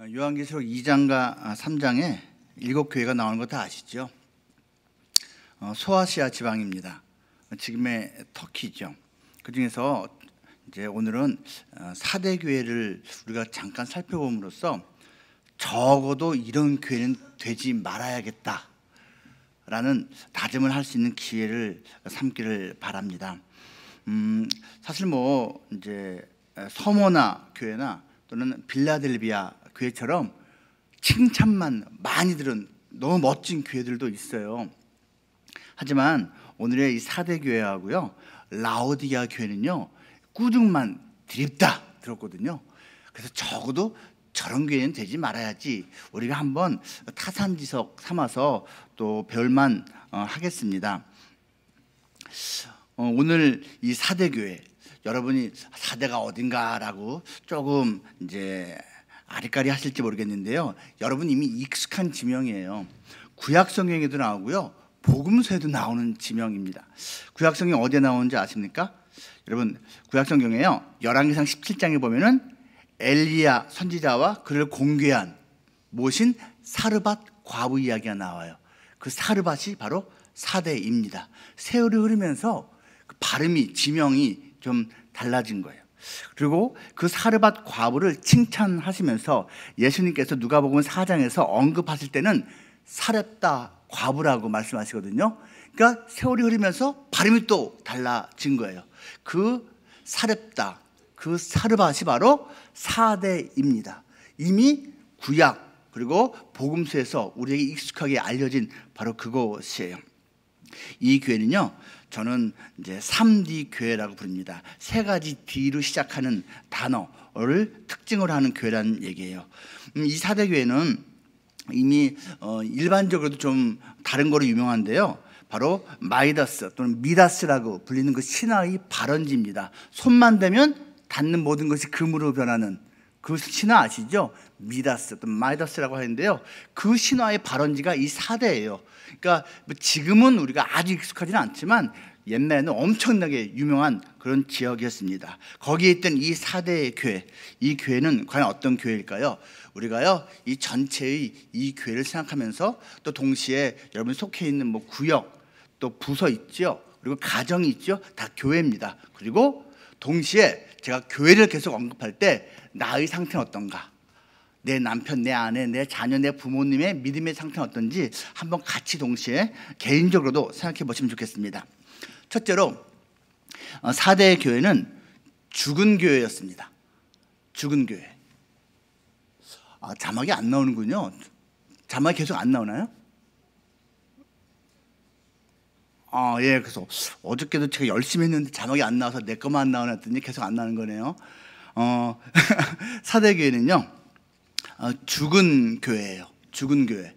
요한계시록 2장과 3장에 7교회가 나오는 거 다 아시죠? 소아시아 지방입니다. 지금의 터키죠. 그 중에서 이제 오늘은 4대 교회를 우리가 잠깐 살펴봄으로써 적어도 이런 교회는 되지 말아야겠다 라는 다짐을 할 수 있는 기회를 삼기를 바랍니다. 사실 뭐 이제 서머나 교회나 또는 빌라델비아 교회처럼 칭찬만 많이 들은 너무 멋진 교회들도 있어요. 하지만 오늘의 이 4대 교회하고요, 라오디게아 교회는요, 꾸중만 드립다 들었거든요. 그래서 적어도 저런 교회는 되지 말아야지 우리가 한번 타산지석 삼아서 또 배울만 하겠습니다. 오늘 이 4대 교회, 여러분이 4대가 어딘가라고 조금 이제 아리까리 하실지 모르겠는데요, 여러분 이미 익숙한 지명이에요. 구약 성경에도 나오고요, 복음서에도 나오는 지명입니다. 구약 성경 어디에 나오는지 아십니까? 여러분 구약 성경에요, 열왕기상 17장에 보면은 엘리야 선지자와 그를 공개한 모신 사르밧 과부 이야기가 나와요. 그 사르밧이 바로 4대입니다. 세월이 흐르면서 그 발음이, 지명이 좀 달라진 거예요. 그리고 그 사르밧 과부를 칭찬하시면서 예수님께서 누가복음 4장에서 언급하실 때는 사렙다 과부라고 말씀하시거든요. 그러니까 세월이 흐르면서 발음이 또 달라진 거예요. 그 사렙다, 그 사르밧이 바로 4대입니다. 이미 구약 그리고 복음서에서 우리에게 익숙하게 알려진 바로 그것이에요. 이 교회는요, 저는 이제 3D 교회라고 부릅니다. 세 가지 D로 시작하는 단어를 특징으로 하는 교회라는 얘기예요. 이 4대 교회는 이미 일반적으로도 좀 다른 거로 유명한데요, 바로 마이다스 또는 미다스라고 불리는 그 신화의 발원지입니다. 손만 대면 닿는 모든 것이 금으로 변하는 그 신화 아시죠? 미다스 또는 마이다스라고 하는데요, 그 신화의 발원지가 이 4대예요. 그러니까 지금은 우리가 아주 익숙하지는 않지만 옛날에는 엄청나게 유명한 그런 지역이었습니다. 거기에 있던 이 4대의 교회, 이 교회는 과연 어떤 교회일까요? 우리가요, 이 전체의 이 교회를 생각하면서 또 동시에 여러분이 속해 있는 뭐 구역, 또 부서 있죠, 그리고 가정이 있죠, 다 교회입니다. 그리고 동시에 제가 교회를 계속 언급할 때 나의 상태는 어떤가, 내 남편, 내 아내, 내 자녀, 내 부모님의 믿음의 상태는 어떤지 한번 같이 동시에 개인적으로도 생각해 보시면 좋겠습니다. 첫째로 4대 교회는 죽은 교회였습니다. 죽은 교회. 자막이 안 나오는군요. 자막이 계속 안 나오나요? 예, 그래서 어저께도 제가 열심히 했는데 자막이 안 나와서 내 것만 안 나오나 했더니 계속 안 나오는 거네요. 4대 교회는요, 죽은 교회예요. 죽은 교회.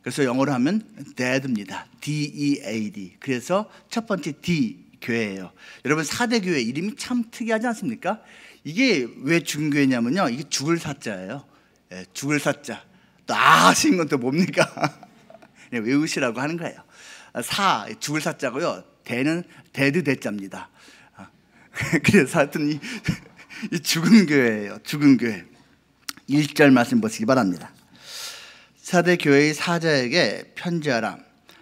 그래서 영어로 하면 dead입니다. D-E-A-D. 그래서 첫 번째 D 교회예요. 여러분 4대 교회 이름이 참 특이하지 않습니까? 이게 왜 죽은 교회냐면요, 이게 죽을 사자예요. 예, 죽을 사자. 또 하신 건 또 뭡니까? 외우시라고 하는 거예요. 죽을 사자고요, 대는 데드 대자입니다. 그래서 하여튼 이 죽은 교회예요. 죽은 교회. 1절 말씀 보시기 바랍니다. 4대 교회의 사자에게 편지하라.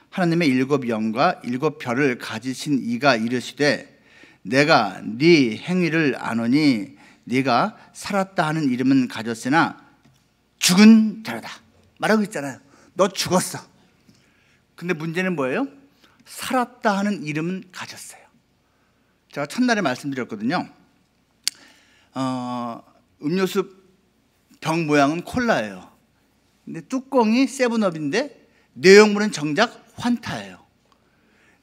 하나님의 7 영과 7 별을 가지신 이가 이르시되, 내가 네 행위를 아노니 네가 살았다 하는 이름은 가졌으나 죽은 자라다 말하고 있잖아요. 너 죽었어. 근데 문제는 뭐예요? 살았다 하는 이름은 가졌어요. 제가 첫날에 말씀드렸거든요. 음료수 병 모양은 콜라예요. 근데 뚜껑이 세븐업인데 내용물은 정작 환타예요.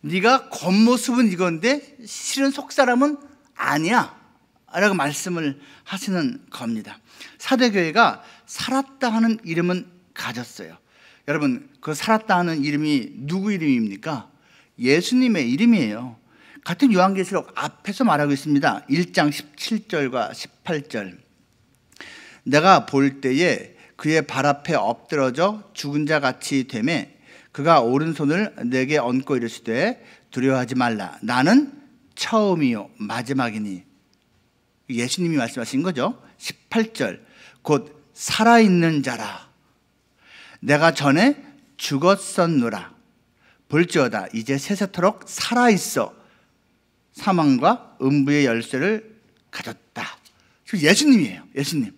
네가 겉모습은 이건데 실은 속사람은 아니야 라고 말씀을 하시는 겁니다. 4대 교회가 살았다 하는 이름은 가졌어요. 여러분 그 살았다 하는 이름이 누구 이름입니까? 예수님의 이름이에요. 같은 요한계시록 앞에서 말하고 있습니다. 1장 17절과 18절. 내가 볼 때에 그의 발 앞에 엎드러져 죽은 자 같이 되매 그가 오른손을 내게 얹고 이르시되 두려워하지 말라. 나는 처음이요 마지막이니. 예수님이 말씀하신 거죠. 18절. 곧 살아있는 자라. 내가 전에 죽었었노라. 볼지어다 이제 세세토록 살아있어 사망과 음부의 열쇠를 가졌다. 예수님이에요. 예수님.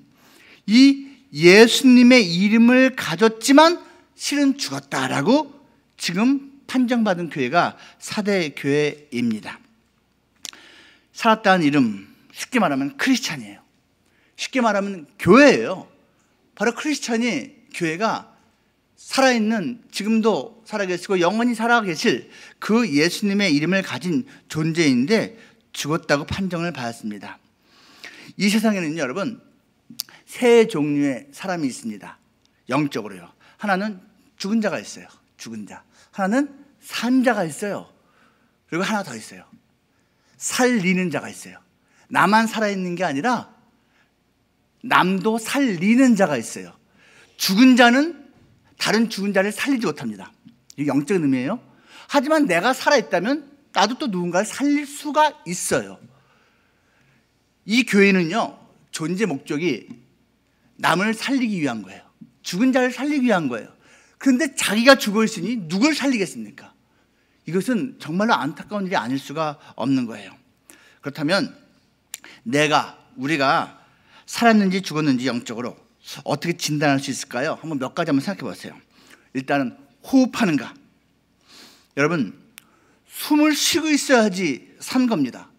이 예수님의 이름을 가졌지만 실은 죽었다라고 지금 판정받은 교회가 사대 교회입니다. 살았다는 이름, 쉽게 말하면 크리스찬이에요. 쉽게 말하면 교회예요. 바로 크리스찬이, 교회가 살아있는, 지금도 살아계시고 영원히 살아계실 그 예수님의 이름을 가진 존재인데 죽었다고 판정을 받았습니다. 이 세상에는 여러분 세 종류의 사람이 있습니다. 영적으로요. 하나는 죽은 자가 있어요. 죽은 자. 하나는 산 자가 있어요. 그리고 하나 더 있어요. 살리는 자가 있어요. 나만 살아있는 게 아니라 남도 살리는 자가 있어요. 죽은 자는 다른 죽은 자를 살리지 못합니다. 이게 영적인 의미예요. 하지만 내가 살아있다면 나도 또 누군가를 살릴 수가 있어요. 이 교회는요, 존재 목적이 남을 살리기 위한 거예요. 죽은 자를 살리기 위한 거예요. 그런데 자기가 죽어 있으니 누굴 살리겠습니까? 이것은 정말로 안타까운 일이 아닐 수가 없는 거예요. 그렇다면 우리가 살았는지 죽었는지 영적으로 어떻게 진단할 수 있을까요? 한번 몇 가지 한번 생각해 보세요. 일단은 호흡하는가. 여러분, 숨을 쉬고 있어야지 산 겁니다.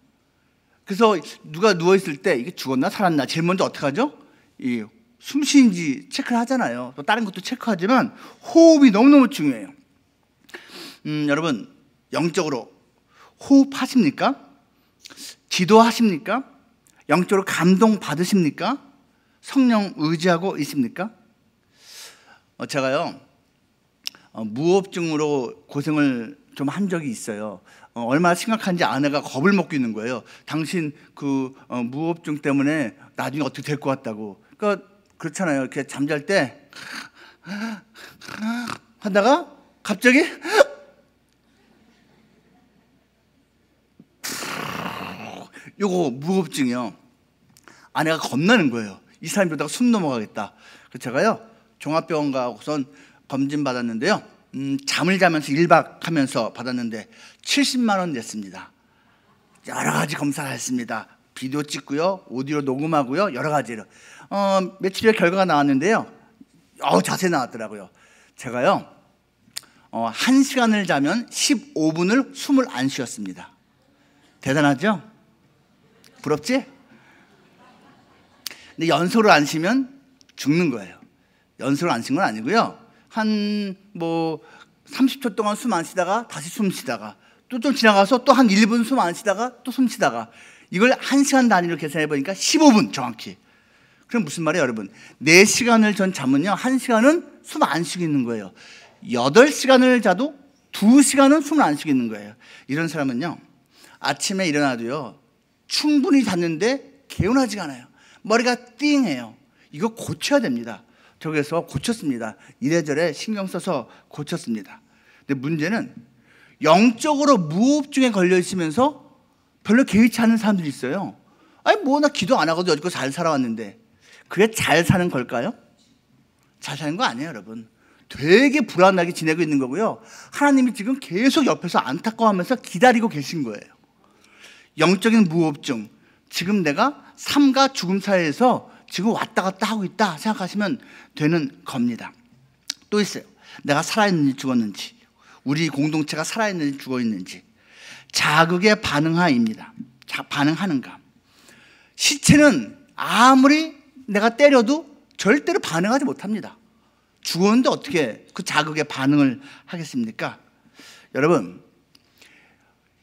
그래서 누가 누워있을 때 이게 죽었나 살았나 제일 먼저 어떻게 하죠? 이 숨쉬는지 체크를 하잖아요. 또 다른 것도 체크하지만 호흡이 너무너무 중요해요. 여러분, 영적으로 호흡하십니까? 기도하십니까? 영적으로 감동 받으십니까? 성령 의지하고 있습니까? 제가요, 무호흡증으로 고생을 좀 한 적이 있어요. 얼마나 심각한지 아내가 겁을 먹고 있는 거예요. 당신 그 무호흡증 때문에 나중에 어떻게 될 것 같다고. 그러니까 그렇잖아요. 이렇게 잠잘 때 하다가 갑자기 요거 무호흡증이요. 아내가 겁나는 거예요. 이 사람이 그러다가 숨 넘어가겠다. 그래서 제가요, 종합병원 가고선 검진 받았는데요. 잠을 자면서 1박 하면서 받았는데 70만 원 냈습니다. 여러 가지 검사를 했습니다. 비디오 찍고요, 오디오 녹음하고요, 여러 가지로. 며칠 후에 결과가 나왔는데요. 자세히 나왔더라고요. 제가요, 1시간을 자면 15분을 숨을 안 쉬었습니다. 대단하죠? 부럽지? 근데 연속으로 안 쉬면 죽는 거예요. 연속으로 안 쉰 건 아니고요. 한 30초 동안 숨 안 쉬다가 다시 숨 쉬다가 또 좀 지나가서 또 한 1분 숨 안 쉬다가 또 숨 쉬다가 이걸 1시간 단위로 계산해 보니까 15분 정확히. 그럼 무슨 말이에요, 여러분? 4시간을 전 자면요, 1시간은 숨 안 쉬고 있는 거예요. 8시간을 자도 2시간은 숨을 안 쉬고 있는 거예요. 이런 사람은요, 아침에 일어나도요, 충분히 잤는데 개운하지가 않아요. 머리가 띵해요. 이거 고쳐야 됩니다. 저기서 고쳤습니다. 이래저래 신경 써서 고쳤습니다. 근데 문제는 영적으로 무호흡증에 걸려 있으면서 별로 개의치 않는 사람들이 있어요. 아니 나 기도 안 하고도 여지껏 잘 살아왔는데. 그게 잘 사는 걸까요? 잘 사는 거 아니에요, 여러분. 되게 불안하게 지내고 있는 거고요. 하나님이 지금 계속 옆에서 안타까워하면서 기다리고 계신 거예요. 영적인 무호흡증, 지금 내가 삶과 죽음 사이에서 지금 왔다 갔다 하고 있다 생각하시면 되는 겁니다. 또 있어요. 내가 살아있는지 죽었는지, 우리 공동체가 살아있는지 죽어있는지. 자극에 반응하입니다. 반응하는가. 시체는 아무리 내가 때려도 절대로 반응하지 못합니다. 죽었는데 어떻게 그 자극에 반응을 하겠습니까? 여러분,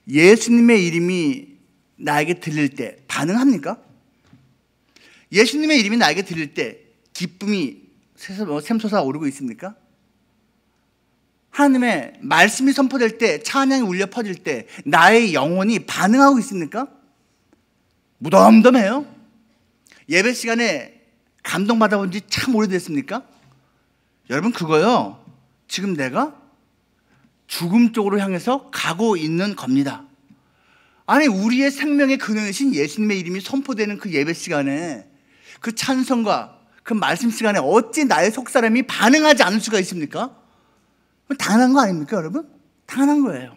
예수님의 이름이 나에게 들릴 때 반응합니까? 예수님의 이름이 나에게 들릴 때 기쁨이 샘솟아 오르고 있습니까? 하나님의 말씀이 선포될 때, 찬양이 울려 퍼질 때 나의 영혼이 반응하고 있습니까? 무덤덤해요. 예배 시간에 감동받아 본 지 참 오래됐습니까? 여러분, 그거요, 지금 내가 죽음 쪽으로 향해서 가고 있는 겁니다. 아니, 우리의 생명의 근원이신 예수님의 이름이 선포되는 그 예배 시간에 그 찬성과 그 말씀 시간에 어찌 나의 속사람이 반응하지 않을 수가 있습니까? 당연한 거 아닙니까, 여러분? 당연한 거예요.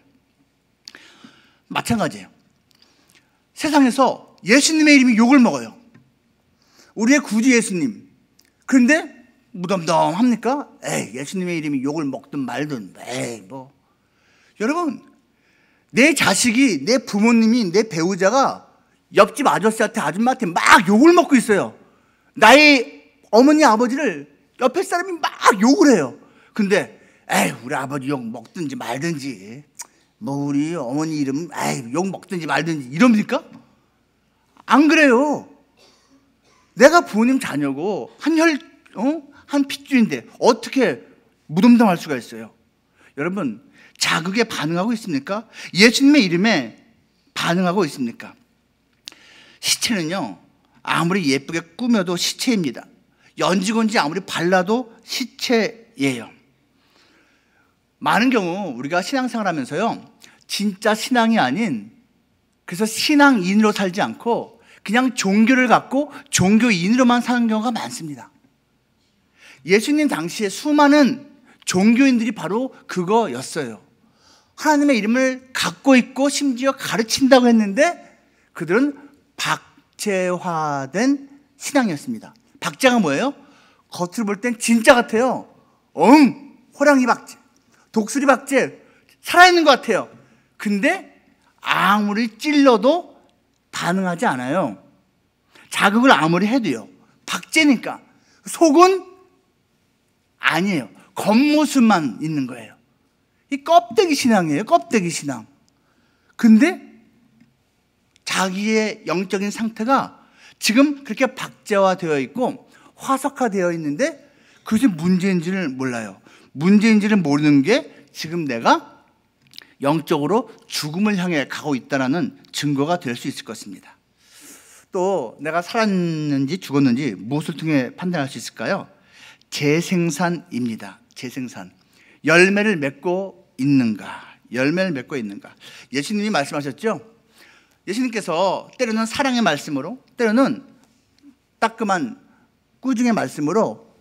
마찬가지예요. 세상에서 예수님의 이름이 욕을 먹어요. 우리의 구주 예수님. 그런데 무덤덤합니까? 에이, 예수님의 이름이 욕을 먹든 말든, 에이, 뭐. 여러분, 내 자식이, 내 부모님이, 내 배우자가 옆집 아저씨한테, 아줌마한테 막 욕을 먹고 있어요. 나의 어머니, 아버지를 옆에 사람이 막 욕을 해요. 근데 에이, 우리 아버지 욕 먹든지 말든지, 뭐 우리 어머니 이름 에이, 욕 먹든지 말든지 이럽니까? 안 그래요. 내가 부모님 자녀고 한 핏줄인데 어떻게 무덤덤할 수가 있어요? 여러분, 자극에 반응하고 있습니까? 예수님의 이름에 반응하고 있습니까? 시체는요, 아무리 예쁘게 꾸며도 시체입니다. 연지곤지 아무리 발라도 시체예요. 많은 경우 우리가 신앙생활 하면서요, 진짜 신앙이 아닌, 그래서 신앙인으로 살지 않고 그냥 종교를 갖고 종교인으로만 사는 경우가 많습니다. 예수님 당시에 수많은 종교인들이 바로 그거였어요. 하나님의 이름을 갖고 있고 심지어 가르친다고 했는데 그들은 박제화된 신앙이었습니다. 박제가 뭐예요? 겉으로 볼 땐 진짜 같아요. 호랑이 박제, 독수리 박제, 살아있는 것 같아요. 근데 아무리 찔러도 반응하지 않아요. 자극을 아무리 해도요. 박제니까. 속은 아니에요. 겉모습만 있는 거예요. 이 껍데기 신앙이에요. 껍데기 신앙. 근데 자기의 영적인 상태가 지금 그렇게 박제화되어 있고 화석화되어 있는데 그것이 문제인지를 몰라요. 문제인지를 모르는 게 지금 내가 영적으로 죽음을 향해 가고 있다는 증거가 될 수 있을 것입니다. 또 내가 살았는지 죽었는지 무엇을 통해 판단할 수 있을까요? 재생산입니다. 재생산. 열매를 맺고 있는가? 열매를 맺고 있는가? 예수님이 말씀하셨죠? 예수님께서 때로는 사랑의 말씀으로, 때로는 따끔한 꾸중의 말씀으로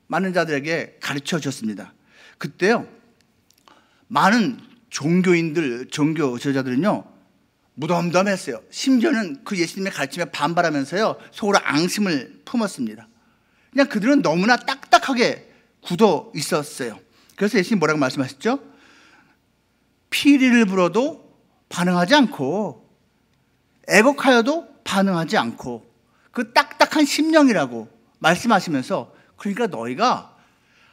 많은 자들에게 가르쳐 주셨습니다. 그때요, 많은 종교인들, 종교 지도자들은요, 무덤덤했어요. 심지어는 그 예수님의 가르침에 반발하면서요, 속으로 앙심을 품었습니다. 그냥 그들은 너무나 딱딱하게 굳어 있었어요. 그래서 예수님 뭐라고 말씀하셨죠? 피리를 불어도 반응하지 않고 애곡하여도 반응하지 않고 그 딱딱한 심령이라고 말씀하시면서, 그러니까 너희가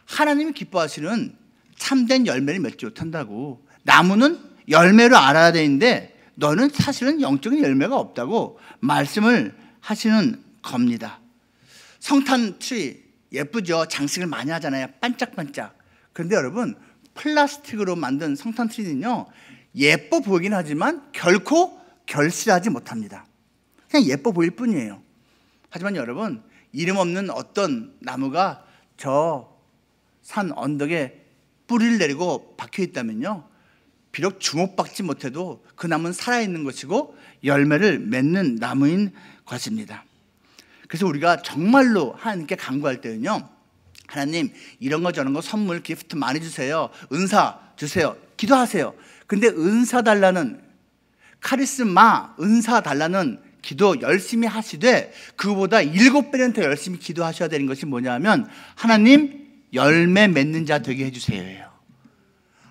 하나님이 기뻐하시는 참된 열매를 맺지 못한다고. 나무는 열매로 알아야 되는데 너는 사실은 영적인 열매가 없다고 말씀을 하시는 겁니다. 성탄 트리 예쁘죠? 장식을 많이 하잖아요. 반짝반짝. 그런데 여러분, 플라스틱으로 만든 성탄 트리는요, 예뻐 보이긴 하지만 결코 결실하지 못합니다. 그냥 예뻐 보일 뿐이에요. 하지만 여러분, 이름 없는 어떤 나무가 저 산 언덕에 뿌리를 내리고 박혀 있다면요, 비록 주목받지 못해도 그 나무는 살아있는 것이고 열매를 맺는 나무인 것입니다. 그래서 우리가 정말로 하나님께 간구할 때는요, 하나님 이런 거 저런 거 선물 기프트 많이 주세요, 은사 주세요, 기도하세요. 근데 은사 달라는, 카리스마 은사 달라는 기도 열심히 하시되 그보다 7배는 더 열심히 기도하셔야 되는 것이 뭐냐면, 하나님 열매 맺는 자 되게 해주세요.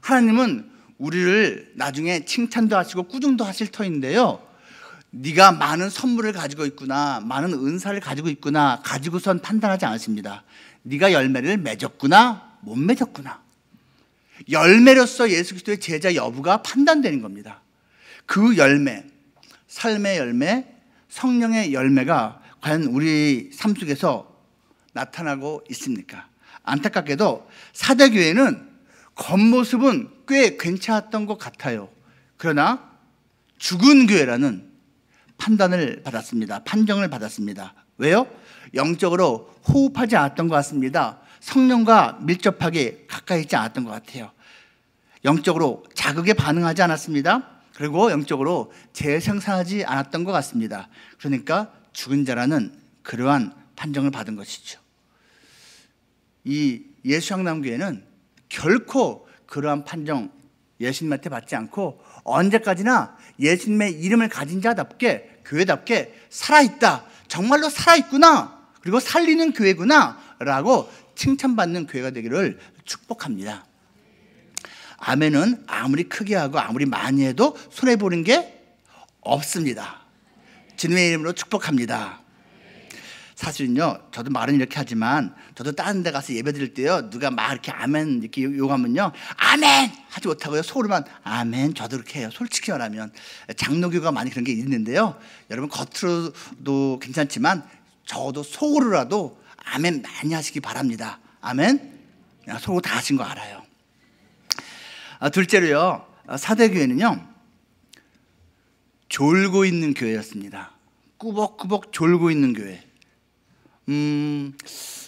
하나님은 우리를 나중에 칭찬도 하시고 꾸중도 하실 터인데요, 네가 많은 선물을 가지고 있구나, 많은 은사를 가지고 있구나 가지고선 판단하지 않으십니다. 네가 열매를 맺었구나 못 맺었구나, 열매로서 예수 그리스도의 제자 여부가 판단되는 겁니다. 그 열매, 삶의 열매, 성령의 열매가 과연 우리 삶 속에서 나타나고 있습니까? 안타깝게도 사대교회는 겉모습은 꽤 괜찮았던 것 같아요. 그러나 죽은 교회라는 판단을 받았습니다. 판정을 받았습니다. 왜요? 영적으로 호흡하지 않았던 것 같습니다. 성령과 밀접하게 가까이 있지 않았던 것 같아요. 영적으로 자극에 반응하지 않았습니다. 그리고 영적으로 재생산하지 않았던 것 같습니다. 그러니까 죽은 자라는 그러한 판정을 받은 것이죠. 이 예수향남교회는 결코 그러한 판정 예수님한테 받지 않고 언제까지나 예수님의 이름을 가진 자답게, 교회답게 살아있다, 정말로 살아있구나, 그리고 살리는 교회구나 라고 칭찬받는 교회가 되기를 축복합니다. 아멘은 아무리 크게 하고 아무리 많이 해도 손해보는 게 없습니다. 주님의 이름으로 축복합니다. 사실은요, 저도 말은 이렇게 하지만 저도 다른 데 가서 예배 드릴 때요, 누가 막 이렇게 아멘 이렇게 요구하면요, 아멘 하지 못하고요, 속으로만 아멘, 저도 그렇게 해요. 솔직히 말하면 장로교가 많이 그런 게 있는데요, 여러분 겉으로도 괜찮지만 적어도 속으로라도 아멘 많이 하시기 바랍니다. 아멘. 속으로 다 하신 거 알아요. 둘째로요, 사대교회는요 졸고 있는 교회였습니다. 꾸벅꾸벅 졸고 있는 교회.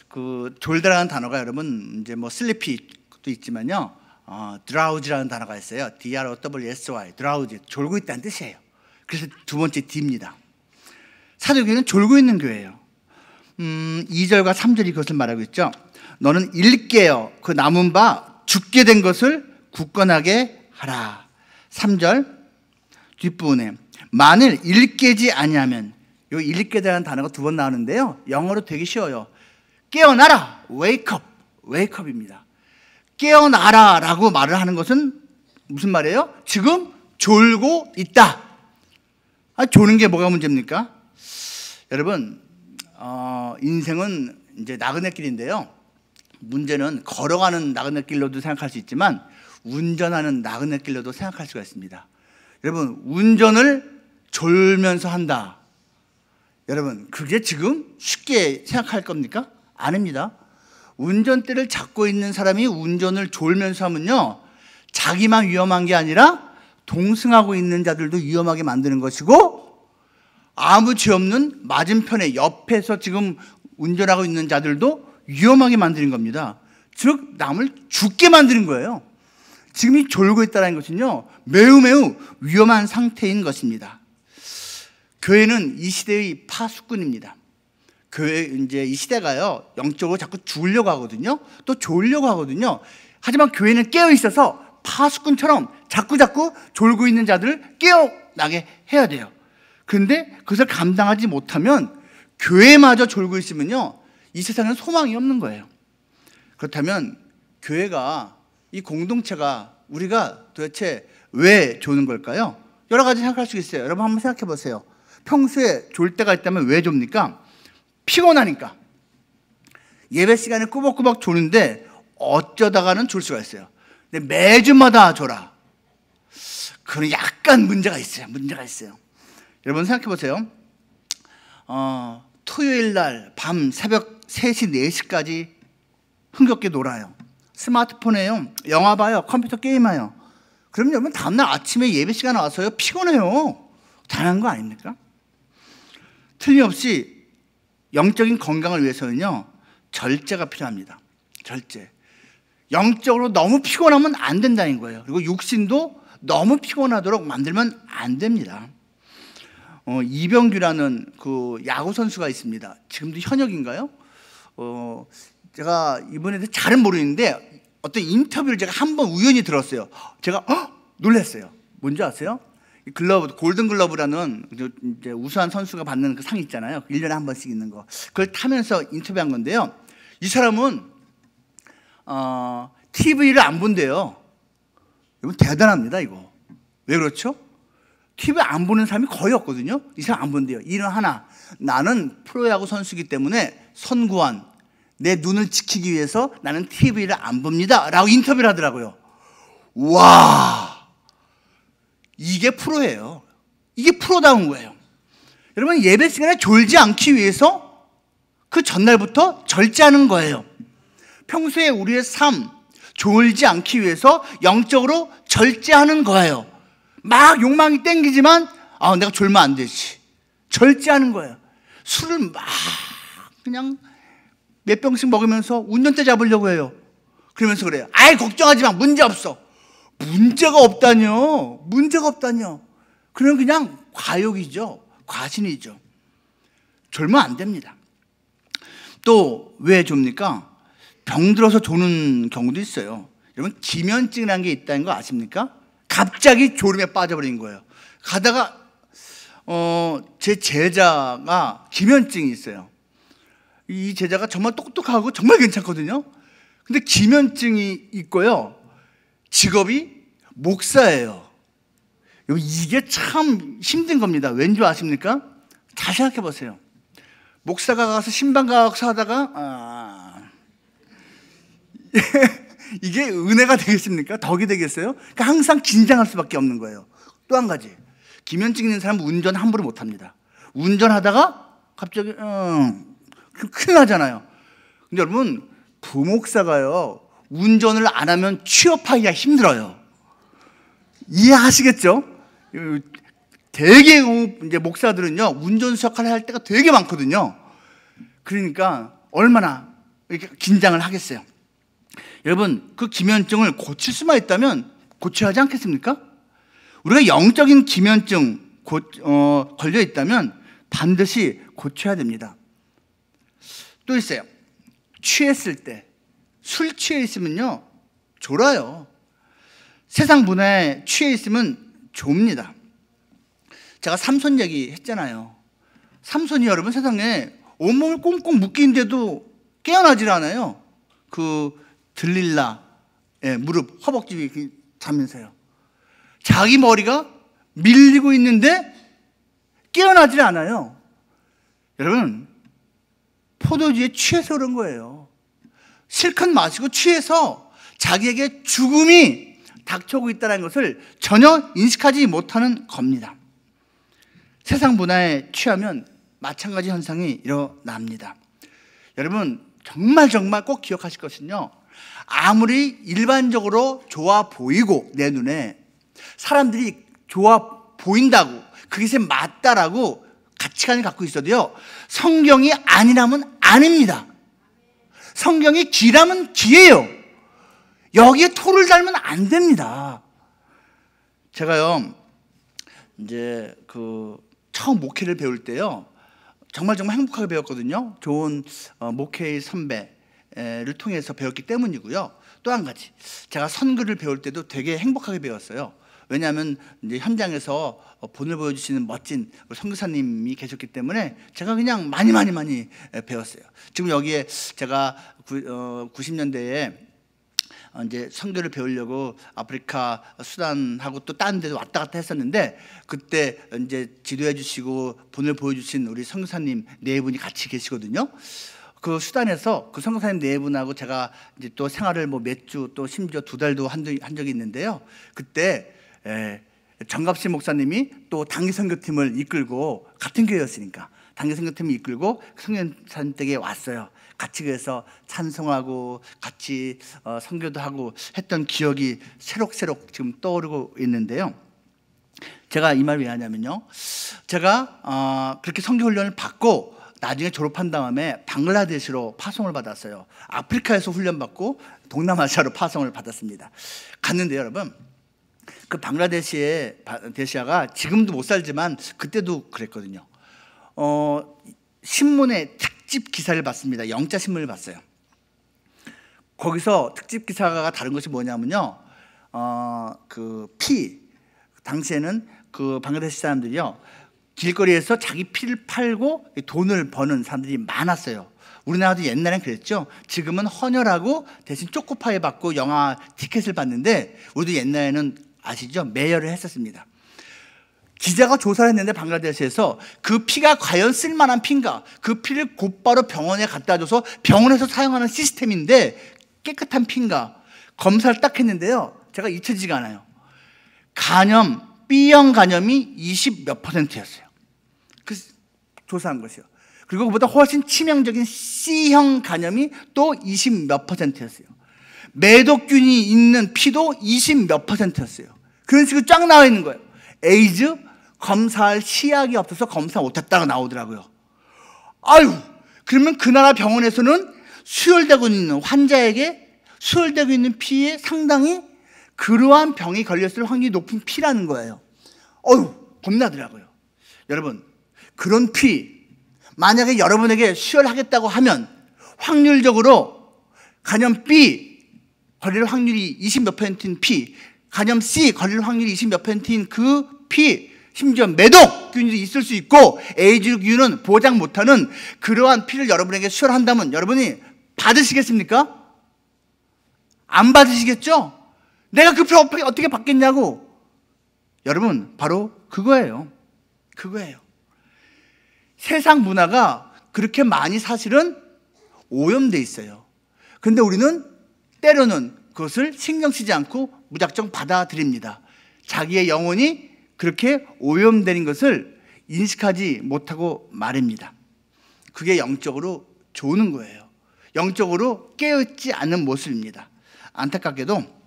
그 졸다라는 단어가 여러분 이제 뭐 슬리피도 있지만요, drowsy라는 단어가 있어요. D-R-O-W-S-Y, drowsy, 졸고 있다는 뜻이에요. 그래서 두 번째 D입니다. 사도교회는 졸고 있는 교회예요. 2절과 3절이 그것을 말하고 있죠. 너는 일깨어 그 남은 바 죽게 된 것을 굳건하게 하라. 3절 뒷부분에 만일 일깨지 아니하면, 이 일깨다라는 단어가 두 번 나오는데요, 영어로 되게 쉬워요. 깨어나라, wake up, wake up입니다. 깨어나라 라고 말을 하는 것은 무슨 말이에요? 지금 졸고 있다. 조는 게 뭐가 문제입니까? 여러분, 인생은 이제 나그네길인데요, 문제는 걸어가는 나그네길로도 생각할 수 있지만 운전하는 나그네길로도 생각할 수가 있습니다. 여러분, 운전을 졸면서 한다. 여러분, 그게 지금 쉽게 생각할 겁니까? 아닙니다. 운전대를 잡고 있는 사람이 운전을 졸면서 하면요, 자기만 위험한 게 아니라 동승하고 있는 자들도 위험하게 만드는 것이고, 아무 죄 없는 맞은편에 옆에서 지금 운전하고 있는 자들도 위험하게 만드는 겁니다. 즉 남을 죽게 만드는 거예요. 지금 이 졸고 있다는 것은요, 매우 위험한 상태인 것입니다. 교회는 이 시대의 파수꾼입니다. 교회 이제 이 시대가요, 영적으로 자꾸 죽으려고 하거든요, 또 졸려고 하거든요. 하지만 교회는 깨어 있어서 파수꾼처럼 자꾸 졸고 있는 자들을 깨어나게 해야 돼요. 그런데 그것을 감당하지 못하면 교회마저 졸고 있으면요, 이 세상에는 소망이 없는 거예요. 그렇다면 교회가, 이 공동체가, 우리가 도대체 왜 조는 걸까요? 여러 가지 생각할 수 있어요. 여러분 한번 생각해 보세요. 평소에 졸 때가 있다면 왜 좁니까? 피곤하니까. 예배 시간에 꾸벅꾸벅 조는데 어쩌다가는 졸 수가 있어요. 근데 매주마다 졸아. 그건 약간 문제가 있어요. 여러분 생각해 보세요. 토요일 날 밤 새벽 3시, 4시까지 흥겹게 놀아요. 스마트폰에요, 영화 봐요, 컴퓨터 게임해요. 그러면 여러분 다음날 아침에 예배 시간 와서요, 피곤해요. 당연한 거 아닙니까? 틀림없이 영적인 건강을 위해서는요, 절제가 필요합니다. 절제. 영적으로 너무 피곤하면 안 된다는 거예요. 그리고 육신도 너무 피곤하도록 만들면 안 됩니다. 이병규라는 그 야구 선수가 있습니다. 지금도 현역인가요? 제가 이번에 잘은 모르는데 어떤 인터뷰를 제가 한번 우연히 들었어요. 제가 놀랐어요. 뭔지 아세요? 글러브, 골든글러브라는 이제 우수한 선수가 받는 그 상 있잖아요. 1년에 한 번씩 있는 거. 그걸 타면서 인터뷰한 건데요, 이 사람은 TV를 안 본대요. 여러분 대단합니다, 이거. 왜 그렇죠? TV 안 보는 사람이 거의 없거든요. 이 사람 안 본대요. 이유는 하나, 나는 프로야구 선수이기 때문에 선구안, 내 눈을 지키기 위해서 나는 TV를 안 봅니다 라고 인터뷰를 하더라고요. 와, 이게 프로예요. 이게 프로다운 거예요. 여러분, 예배 시간에 졸지 않기 위해서 그 전날부터 절제하는 거예요. 평소에 우리의 삶, 졸지 않기 위해서 영적으로 절제하는 거예요. 막 욕망이 땡기지만 내가 졸면 안 되지, 절제하는 거예요. 술을 막 그냥 몇 병씩 먹으면서 운전대 잡으려고 해요. 그러면서 그래요. 아이 걱정하지 마, 문제 없어. 문제가 없다뇨. 그럼 그냥 과욕이죠. 과신이죠. 졸면 안 됩니다. 또 왜 좁니까? 병들어서 조는 경우도 있어요. 여러분, 기면증이라는 게 있다는 거 아십니까? 갑자기 졸음에 빠져버린 거예요. 가다가 제 제자가 기면증이 있어요. 이 제자가 정말 똑똑하고 정말 괜찮거든요. 근데 기면증이 있고요, 직업이 목사예요. 이게 참 힘든 겁니다. 왠지 아십니까? 잘 생각해 보세요. 목사가 가서 신방가서 하다가 이게 은혜가 되겠습니까? 덕이 되겠어요? 그러니까 항상 긴장할 수밖에 없는 거예요. 또 한 가지, 기면증 있는 사람은 운전 함부로 못합니다. 운전하다가 갑자기 큰일 나잖아요. 근데 여러분, 부목사가요, 운전을 안 하면 취업하기가 힘들어요. 이해하시겠죠? 되게 이제 목사들은요, 운전수 역할을 할 때가 되게 많거든요. 그러니까 얼마나 이렇게 긴장을 하겠어요. 여러분, 그 기면증을 고칠 수만 있다면 고쳐야 하지 않겠습니까? 우리가 영적인 기면증 걸려 있다면 반드시 고쳐야 됩니다. 또 있어요. 취했을 때, 술 취해 있으면요, 졸아요. 세상 문화에 취해 있으면 좁니다. 제가 삼손 얘기 했잖아요. 삼손이 여러분 세상에 온몸을 꽁꽁 묶이는데도 깨어나질 않아요. 그 들릴라의 무릎, 허벅지 자면서요. 자기 머리가 밀리고 있는데 깨어나질 않아요. 여러분, 포도주에 취해서 그런 거예요. 실컷 마시고 취해서 자기에게 죽음이 닥쳐오고 있다는 것을 전혀 인식하지 못하는 겁니다. 세상 문화에 취하면 마찬가지 현상이 일어납니다. 여러분, 정말 꼭 기억하실 것은요, 아무리 일반적으로 좋아 보이고 내 눈에 사람들이 좋아 보인다고, 그것이 맞다라고 가치관을 갖고 있어도요, 성경이 아니라면 아닙니다. 성경이 기라면 기예요. 여기에 토를 달면 안 됩니다. 제가요, 이제 처음 목회를 배울 때요, 정말 행복하게 배웠거든요. 좋은 목회의 선배를 통해서 배웠기 때문이고요. 또 한 가지, 제가 선교를 배울 때도 되게 행복하게 배웠어요. 왜냐하면 이제 현장에서 본을 보여주시는 멋진 선교사님이 계셨기 때문에 제가 그냥 많이 배웠어요. 지금 여기에 제가 90년대에 이제 선교를 배우려고 아프리카, 수단하고 또 다른 데도 왔다 갔다 했었는데, 그때 이제 지도해 주시고 본을 보여주신 우리 선교사님 네 분이 같이 계시거든요. 그 수단에서 그 선교사님 네 분하고 제가 이제 또 생활을 몇 주, 또 심지어 2달도 한 적이 있는데요. 그때 정갑신 목사님이 또 단기 선교팀을 이끌고, 같은 교회였으니까 단기 선교팀을 이끌고 선교사님 댁에 왔어요. 같이 그래서 찬송하고 같이 선교도 하고 했던 기억이 새록새록 지금 떠오르고 있는데요. 제가 이 말을 왜 하냐면요, 제가 그렇게 선교 훈련을 받고 나중에 졸업한 다음에 방글라데시로 파송을 받았어요. 아프리카에서 훈련받고 동남아시아로 파송을 받았습니다. 갔는데 여러분, 그 방글라데시아가 지금도 못 살지만 그때도 그랬거든요. 신문에 특집 기사를 봤습니다. 영자 신문을 봤어요. 거기서 특집 기사가 다른 것이 뭐냐면요, 당시에는 그 방글라데시 사람들이요, 길거리에서 자기 피를 팔고 돈을 버는 사람들이 많았어요. 우리나라도 옛날엔 그랬죠. 지금은 헌혈하고 대신 초코파이 받고 영화 티켓을 받는데, 우리도 옛날에는 아시죠? 매혈을 했었습니다. 기자가 조사를 했는데 방글라데시에서 그 피가 과연 쓸만한 피인가, 그 피를 곧바로 병원에 갖다 줘서 병원에서 사용하는 시스템인데 깨끗한 피인가 검사를 딱 했는데요, 제가 잊혀지지가 않아요. 간염, B형 간염이 20 몇 %였어요. 그 조사한 것이요. 그리고 그보다 훨씬 치명적인 C형 간염이 또 20 몇 %였어요. 매독균이 있는 피도 20 몇 %였어요. 그런 식으로 쫙 나와 있는 거예요. 에이즈 검사할 시약이 없어서 검사 못했다고 나오더라고요. 아유, 그러면 그 나라 병원에서는 수혈되고 있는 환자에게 수혈되고 있는 피에 상당히 그러한 병이 걸렸을 확률이 높은 피라는 거예요. 겁나더라고요. 여러분, 그런 피 만약에 여러분에게 수혈하겠다고 하면 확률적으로 간염 B 걸릴 확률이 20 몇 %인 P, 간염 C 걸릴 확률이 20 몇 %인 그 P, 심지어 매독균이 있을 수 있고 에이즈균은 보장 못하는 그러한 P를 여러분에게 수혈한다면 여러분이 받으시겠습니까? 안 받으시겠죠? 내가 그 피 어떻게 받겠냐고. 여러분, 바로 그거예요. 그거예요. 세상 문화가 그렇게 많이 사실은 오염돼 있어요. 그런데 우리는 때로는 그것을 신경 쓰지 않고 무작정 받아들입니다. 자기의 영혼이 그렇게 오염되는 것을 인식하지 못하고 말입니다. 그게 영적으로 조는 거예요. 영적으로 깨어있지 않는 모습입니다. 안타깝게도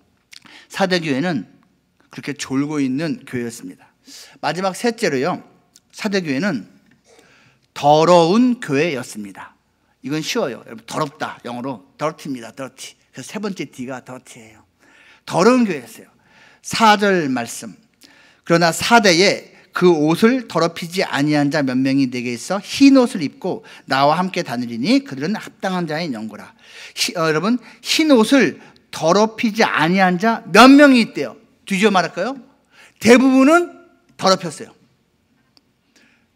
사대교회는 그렇게 졸고 있는 교회였습니다. 마지막 셋째로요, 사대교회는 더러운 교회였습니다. 이건 쉬워요. 여러분, 더럽다, 영어로 더티입니다. 더티. 그래서 세 번째 D가 더티예요. 더러운 교회였어요. 4절 말씀. 그러나 사대에 그 옷을 더럽히지 아니한 자 몇 명이 내게 있어 흰 옷을 입고 나와 함께 다니리니 그들은 합당한 자의 연고라. 여러분, 흰 옷을 더럽히지 아니한 자 몇 명이 있대요. 뒤집어 말할까요? 대부분은 더럽혔어요.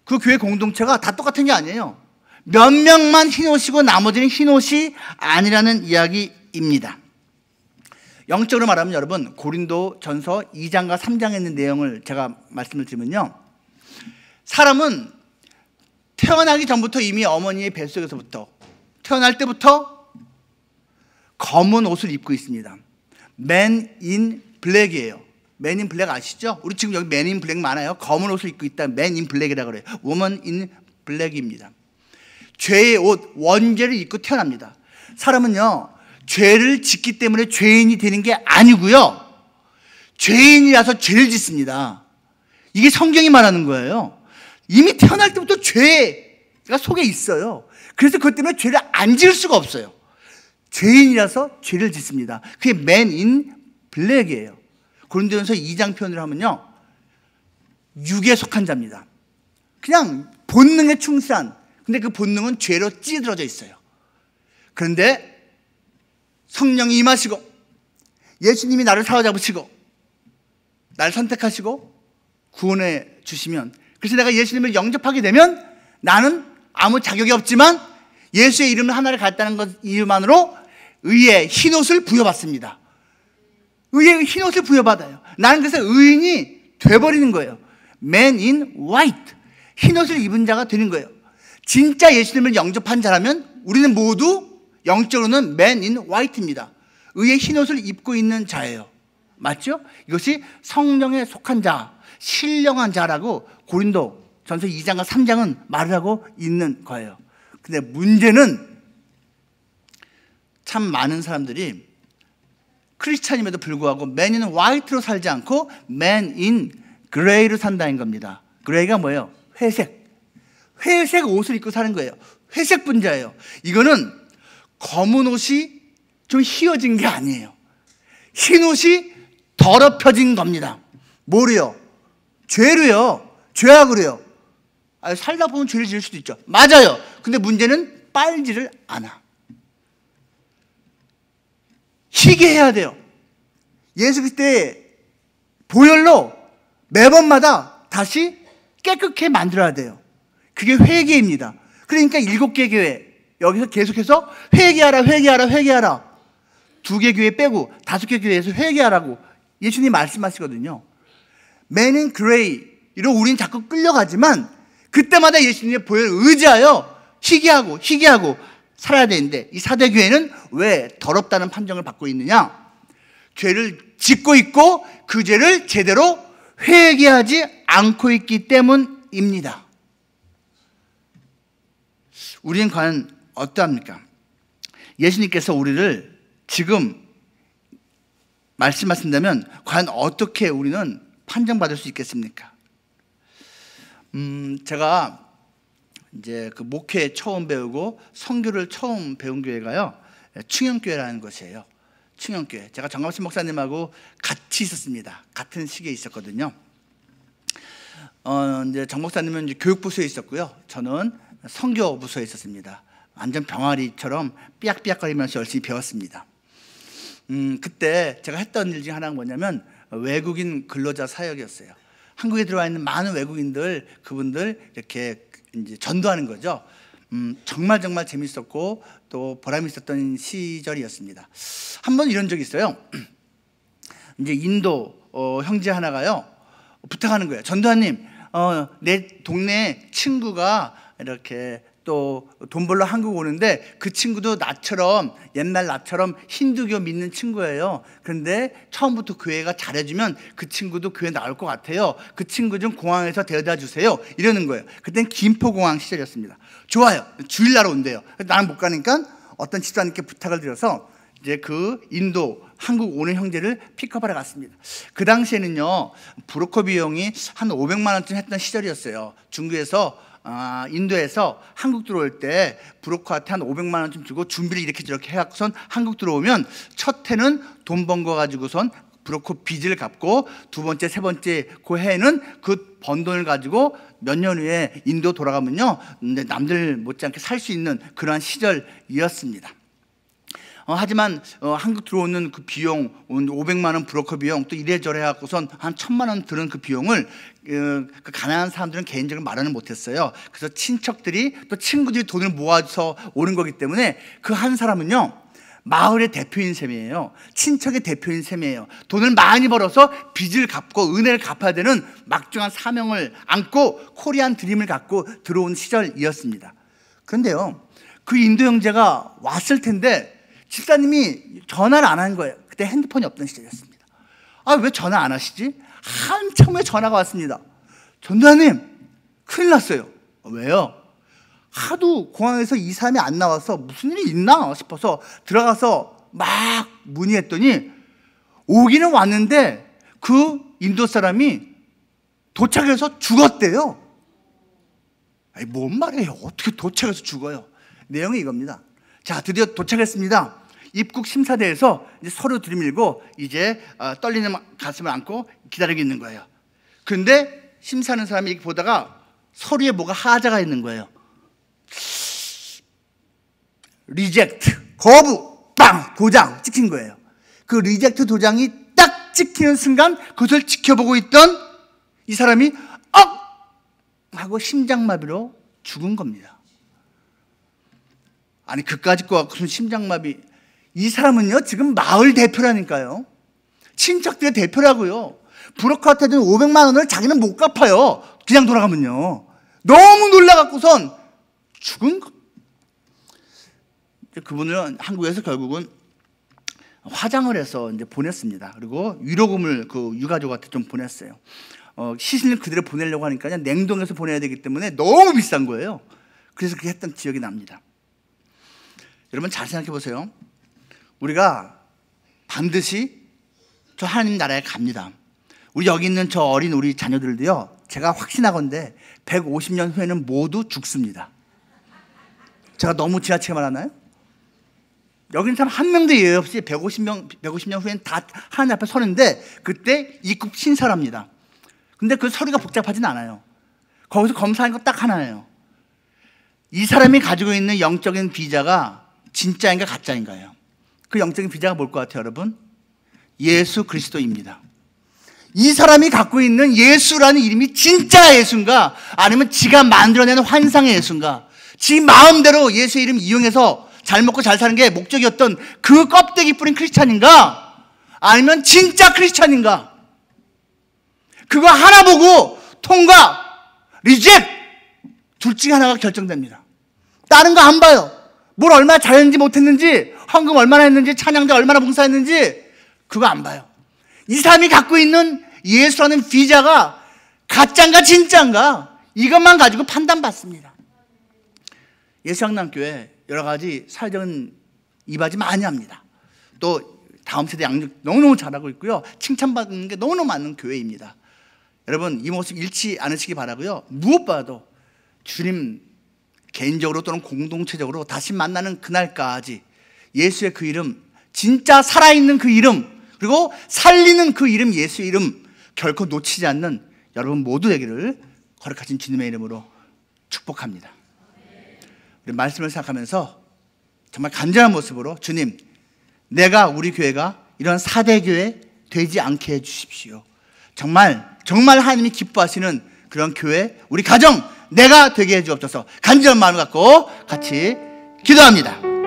그 교회 공동체가 다 똑같은 게 아니에요. 몇 명만 흰옷이고 나머지는 흰옷이 아니라는 이야기입니다. 영적으로 말하면 여러분, 고린도 전서 2장과 3장에 있는 내용을 제가 말씀을 드리면요, 사람은 태어나기 전부터 이미 어머니의 뱃속에서부터 태어날 때부터 검은 옷을 입고 있습니다. 맨 인 블랙이에요. 맨 인 블랙 아시죠? 우리 지금 여기 맨 인 블랙 많아요. 검은 옷을 입고 있다. 맨 인 블랙이라고 그래요. woman in black입니다. 죄의 옷, 원죄를 입고 태어납니다. 사람은요, 죄를 짓기 때문에 죄인이 되는 게 아니고요, 죄인이라서 죄를 짓습니다. 이게 성경이 말하는 거예요. 이미 태어날 때부터 죄가 속에 있어요. 그래서 그것 때문에 죄를 안 지을 수가 없어요. 죄인이라서 죄를 짓습니다. 그게 맨 인 블랙이에요. 고린도전서 2장 표현을 하면요, 육에 속한 자입니다. 그냥 본능에 충실한, 근데 그 본능은 죄로 찌들어져 있어요. 그런데 성령이 임하시고 예수님이 나를 사로잡으시고 나를 선택하시고 구원해 주시면, 그래서 내가 예수님을 영접하게 되면 나는 아무 자격이 없지만 예수의 이름 하나를 갖다는 것 이유만으로 의의 흰옷을 부여받습니다. 의의 흰옷을 부여받아요. 나는 그래서 의인이 돼버리는 거예요. Man in white, 흰옷을 입은 자가 되는 거예요. 진짜 예수님을 영접한 자라면 우리는 모두 영적으로는 Man in white입니다. 의의 흰옷을 입고 있는 자예요. 맞죠? 이것이 성령에 속한 자, 신령한 자라고 고린도 전서 2장과 3장은 말을 하고 있는 거예요. 근데 문제는 참 많은 사람들이 크리스찬임에도 불구하고 Man in white로 살지 않고 Man in gray로 산다는 겁니다. 그레이가 뭐예요? 회색. 회색 옷을 입고 사는 거예요. 회색 분자예요. 이거는 검은 옷이 좀 휘어진 게 아니에요. 흰 옷이 더럽혀진 겁니다. 뭐래요? 죄로요. 죄악으로요. 살다 보면 죄를 지을 수도 있죠. 맞아요. 근데 문제는 빨지를 않아. 희게 해야 돼요. 예수 그리스도의 보혈로 매번마다 다시 깨끗하게 만들어야 돼요. 그게 회개입니다. 그러니까 7개 교회 여기서 계속해서 회개하라, 회개하라, 회개하라. 2개 교회 빼고 5개 교회에서 회개하라고 예수님이 말씀하시거든요. Man in gray로 우리는 자꾸 끌려가지만 그때마다 예수님의 보혈을 의지하여 희귀하고 살아야 되는데, 이 사대교회는 왜 더럽다는 판정을 받고 있느냐? 죄를 짓고 있고 그 죄를 제대로 회개하지 않고 있기 때문입니다. 우리는 과연 어떠합니까? 예수님께서 우리를 지금 말씀하신다면 과연 어떻게 우리는 판정받을 수 있겠습니까? 제가 이제 그 목회 처음 배우고 선교를 처음 배운 교회가요, 충영교회라는 곳이에요. 충영교회. 제가 정감신 목사님하고 같이 있었습니다. 같은 시기에 있었거든요. 이제 정 목사님은 이제 교육부서에 있었고요. 저는 선교부서에 있었습니다. 완전 병아리처럼 삐약삐약거리면서 열심히 배웠습니다. 그때 제가 했던 일 중에 하나가 뭐냐면 외국인 근로자 사역이었어요. 한국에 들어와 있는 많은 외국인들, 그분들 이렇게 이제 전도하는 거죠. 정말 재밌었고 또 보람이 있었던 시절이었습니다. 한번 이런 적이 있어요. 이제 인도 형제 하나가요 부탁하는 거예요. 전도사님, 내 동네 친구가 이렇게 또 돈 벌러 한국 오는데 그 친구도 나처럼, 옛날 나처럼 힌두교 믿는 친구예요. 그런데 처음부터 교회가 잘해주면 그 친구도 교회 나올 것 같아요. 그 친구 좀 공항에서 데려다 주세요. 이러는 거예요. 그땐 김포공항 시절이었습니다. 좋아요. 주일날 온대요. 나는 못 가니까 어떤 집사님께 부탁을 드려서 이제 그 인도 한국 오는 형제를 픽업하러 갔습니다. 그 당시에는요 브로커 비용이 한 500만 원쯤 했던 시절이었어요. 중국에서 인도에서 한국 들어올 때 브로커한테 한 500만 원쯤 주고 준비를 이렇게 저렇게 해갖고선 한국 들어오면 첫 해는 돈 번 거 가지고선 브로커 빚을 갚고 두 번째, 세 번째 그 해에는 그 번 돈을 가지고 몇 년 후에 인도 돌아가면요 남들 못지않게 살 수 있는 그러한 시절이었습니다. 하지만 한국 들어오는 그 비용, 500만 원 브로커 비용, 또 이래저래 해갖고선 한 1000만 원 드는 그 비용을 그 가난한 사람들은 개인적으로 마련을 못했어요. 그래서 친척들이 또 친구들이 돈을 모아서 오는 거기 때문에 그 한 사람은요 마을의 대표인 셈이에요. 친척의 대표인 셈이에요. 돈을 많이 벌어서 빚을 갚고 은혜를 갚아야 되는 막중한 사명을 안고 코리안 드림을 갖고 들어온 시절이었습니다. 그런데요 그 인도 형제가 왔을 텐데 집사님이 전화를 안 한 거예요. 그때 핸드폰이 없던 시절이었습니다. 왜 전화 안 하시지? 한참 후에 전화가 왔습니다. 전도사님 큰일 났어요. 왜요? 하도 공항에서 이 사람이 안 나와서 무슨 일이 있나 싶어서 들어가서 막 문의했더니 오기는 왔는데 그 인도 사람이 도착해서 죽었대요. 뭔 말이에요? 어떻게 도착해서 죽어요? 내용이 이겁니다. 자, 드디어 도착했습니다. 입국 심사대에서 이제 서류 들이밀고 이제 떨리는 가슴을 안고 기다리고 있는 거예요. 그런데 심사하는 사람이 보다가 서류에 뭐가 하자가 있는 거예요. 리젝트, 거부, 빵! 도장 찍힌 거예요. 그 리젝트 도장이 딱 찍히는 순간 그것을 지켜보고 있던 이 사람이 하고 심장마비로 죽은 겁니다. 아니 그까짓 거 무슨 심장마비. 이 사람은요 지금 마을 대표라니까요. 친척들의 대표라고요. 브로커한테는 500만 원을 자기는 못 갚아요. 그냥 돌아가면요. 너무 놀라갖고선 죽은 거. 그분은 한국에서 결국은 화장을 해서 이제 보냈습니다. 그리고 위로금을 그 유가족한테 좀 보냈어요. 시신을 그대로 보내려고 하니까 냉동해서 보내야 되기 때문에 너무 비싼 거예요. 그래서 그렇게 했던 기억이 납니다. 여러분 잘 생각해 보세요. 우리가 반드시 저 하나님 나라에 갑니다. 우리 여기 있는 저 어린 우리 자녀들도요 제가 확신하건대 150년 후에는 모두 죽습니다. 제가 너무 지나치게 말하나요? 여기 있는 사람 한 명도 예외 없이 150년 후에는 다 하나님 앞에 서는데 그때 입국 신설합니다. 근데 그 서류가 복잡하진 않아요. 거기서 검사하는 거 딱 하나예요. 이 사람이 가지고 있는 영적인 비자가 진짜인가 가짜인가요? 그 영적인 비자가 뭘 것 같아요 여러분? 예수 그리스도입니다. 이 사람이 갖고 있는 예수라는 이름이 진짜 예수인가 아니면 지가 만들어내는 환상의 예수인가, 지 마음대로 예수의 이름 이용해서 잘 먹고 잘 사는 게 목적이었던 그 껍데기 뿌린 크리스찬인가 아니면 진짜 크리스찬인가, 그거 하나 보고 통과, 리젝 둘 중에 하나가 결정됩니다. 다른 거 안 봐요. 뭘 얼마나 잘했는지 못했는지, 헌금 얼마나 했는지, 찬양대 얼마나 봉사했는지 그거 안 봐요. 이 사람이 갖고 있는 예수라는 비자가 가짜인가 진짜인가 이것만 가지고 판단받습니다. 예수양남교회 여러 가지 사회적인 이바지 많이 합니다. 또 다음 세대 양육 너무너무 잘하고 있고요. 칭찬받는 게 너무너무 많은 교회입니다. 여러분 이 모습 잃지 않으시기 바라고요. 무엇보다도 주님 개인적으로 또는 공동체적으로 다시 만나는 그날까지 예수의 그 이름, 진짜 살아있는 그 이름, 그리고 살리는 그 이름, 예수의 이름 결코 놓치지 않는 여러분 모두 되기를 거룩하신 주님의 이름으로 축복합니다. 우리 말씀을 생각하면서 정말 간절한 모습으로 주님, 내가 우리 교회가 이런 4대 교회 되지 않게 해주십시오. 정말 하나님이 기뻐하시는 그런 교회, 우리 가정 내가 되게 해주옵소서. 간절한 마음을 갖고 같이 기도합니다.